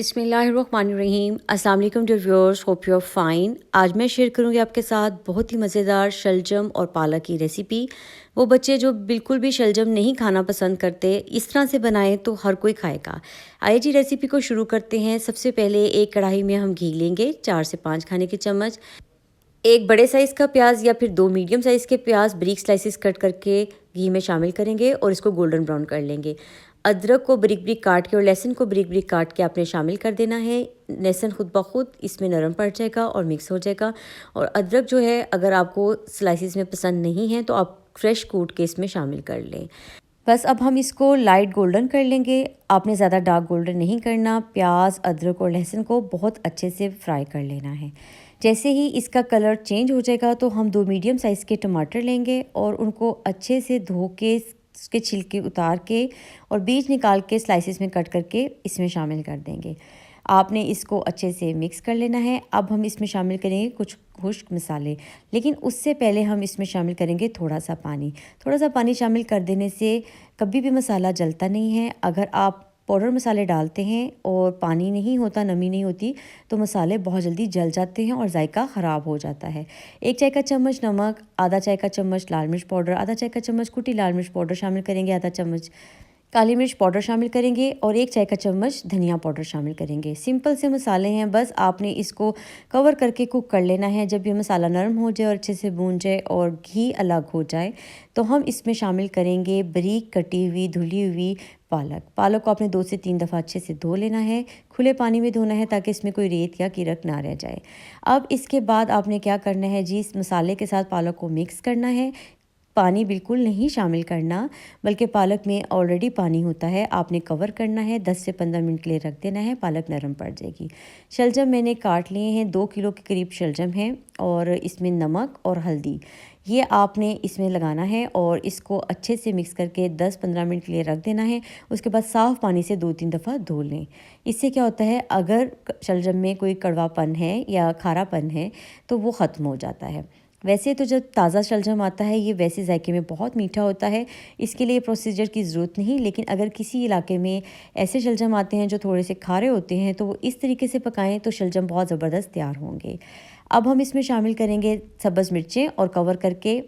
बिस्मिल्लाहिर्रहमानिर्रहीम। अस्सलाम वालेकुम dear viewers, hope you are fine. आज मैं शेयर करूंगी आपके साथ बहुत ही मज़ेदार शलजम और पालक की रेसिपी। वो बच्चे जो बिल्कुल भी शलजम नहीं खाना पसंद करते, इस तरह से बनाएं तो हर कोई खाएगा। आइए जी रेसिपी को शुरू करते हैं। सबसे पहले एक कढ़ाई में हम घी लेंगे 4 से 5 खाने के चम्मच। एक बड़े साइज़ का प्याज या फिर 2 मीडियम साइज़ के प्याज बारीक स्लाइसिस कट करके घी में शामिल करेंगे और इसको गोल्डन ब्राउन कर लेंगे। अदरक को बारीक बारीक काट के और लहसुन को बारीक बारीक काट के आपने शामिल कर देना है। लहसुन खुद ब खुद इसमें नरम पड़ जाएगा और मिक्स हो जाएगा। और अदरक जो है, अगर आपको स्लाइसिस में पसंद नहीं है तो आप फ्रेश कूट के इसमें शामिल कर लें। बस अब हम इसको लाइट गोल्डन कर लेंगे। आपने ज़्यादा डार्क गोल्डन नहीं करना। प्याज, अदरक और लहसुन को बहुत अच्छे से फ्राई कर लेना है। जैसे ही इसका कलर चेंज हो जाएगा तो हम 2 मीडियम साइज़ के टमाटर लेंगे और उनको अच्छे से धो के उसके छिलके उतार के और बीज निकाल के स्लाइसिस में कट करके इसमें शामिल कर देंगे। आपने इसको अच्छे से मिक्स कर लेना है। अब हम इसमें शामिल करेंगे कुछ खुश्क मसाले, लेकिन उससे पहले हम इसमें शामिल करेंगे थोड़ा सा पानी। थोड़ा सा पानी शामिल कर देने से कभी भी मसाला जलता नहीं है। अगर आप पाउडर मसाले डालते हैं और पानी नहीं होता, नमी नहीं होती, तो मसाले बहुत जल्दी जल जाते हैं और जायका ख़राब हो जाता है। 1 चाय का चम्मच नमक, आधा चाय का चम्मच लाल मिर्च पाउडर, आधा चाय का चम्मच कुटी लाल मिर्च पाउडर शामिल करेंगे, आधा चम्मच काली मिर्च पाउडर शामिल करेंगे और 1 चाय का चम्मच धनिया पाउडर शामिल करेंगे। सिंपल से मसाले हैं, बस आपने इसको कवर करके कुक कर लेना है। जब ये मसाला नरम हो जाए और अच्छे से भून जाए और घी अलग हो जाए तो हम इसमें शामिल करेंगे बारीक कटी हुई धुली हुई पालक को आपने 2 से 3 दफ़ा अच्छे से धो लेना है। खुले पानी में धोना है ताकि इसमें कोई रेत या कीड़क ना रह जाए। अब इसके बाद आपने क्या करना है जी, इस मसाले के साथ पालक को मिक्स करना है। पानी बिल्कुल नहीं शामिल करना, बल्कि पालक में ऑलरेडी पानी होता है। आपने कवर करना है, 10 से 15 मिनट के लिए रख देना है, पालक नरम पड़ जाएगी। शलजम मैंने काट लिए हैं, 2 किलो के करीब शलजम हैं और इसमें नमक और हल्दी ये आपने इसमें लगाना है और इसको अच्छे से मिक्स करके 10-15 मिनट के लिए रख देना है। उसके बाद साफ़ पानी से 2-3 दफ़ा धो लें। इससे क्या होता है, अगर शलजम में कोई कड़वापन है या खारापन है तो वो ख़त्म हो जाता है। वैसे तो जब ताज़ा शलजम आता है ये वैसे जायके में बहुत मीठा होता है, इसके लिए प्रोसीजर की ज़रूरत नहीं। लेकिन अगर किसी इलाके में ऐसे शलजम आते हैं जो थोड़े से खारे होते हैं तो वो इस तरीके से पकाएं तो शलजम बहुत ज़बरदस्त तैयार होंगे। अब हम इसमें शामिल करेंगे सब्ज़ मिर्चें और कवर करके,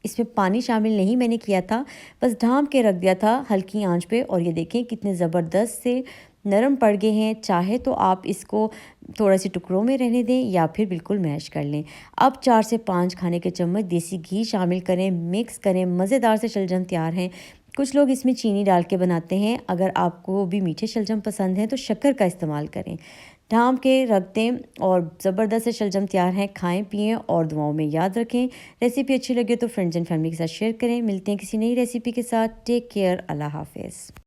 इसमें पानी शामिल नहीं मैंने किया था, बस ढाँप के रख दिया था हल्की आंच पे। और ये देखें कितने ज़बरदस्त से नरम पड़ गए हैं। चाहे तो आप इसको थोड़ा से टुकड़ों में रहने दें या फिर बिल्कुल मैश कर लें। अब 4 से 5 खाने के चम्मच देसी घी शामिल करें, मिक्स करें। मज़ेदार से शलजम तैयार हैं। कुछ लोग इसमें चीनी डाल के बनाते हैं। अगर आपको भी मीठे शलजम पसंद हैं तो शक्कर का इस्तेमाल करें। ढाँप के रख दें और ज़बरदस्त से शलजम तैयार हैं। खाएं पिएं और दुआओं में याद रखें। रेसिपी अच्छी लगे तो फ्रेंड्स एंड फैमिली के साथ शेयर करें। मिलते हैं किसी नई रेसिपी के साथ। Take care. अल्लाह हाफ़िज़।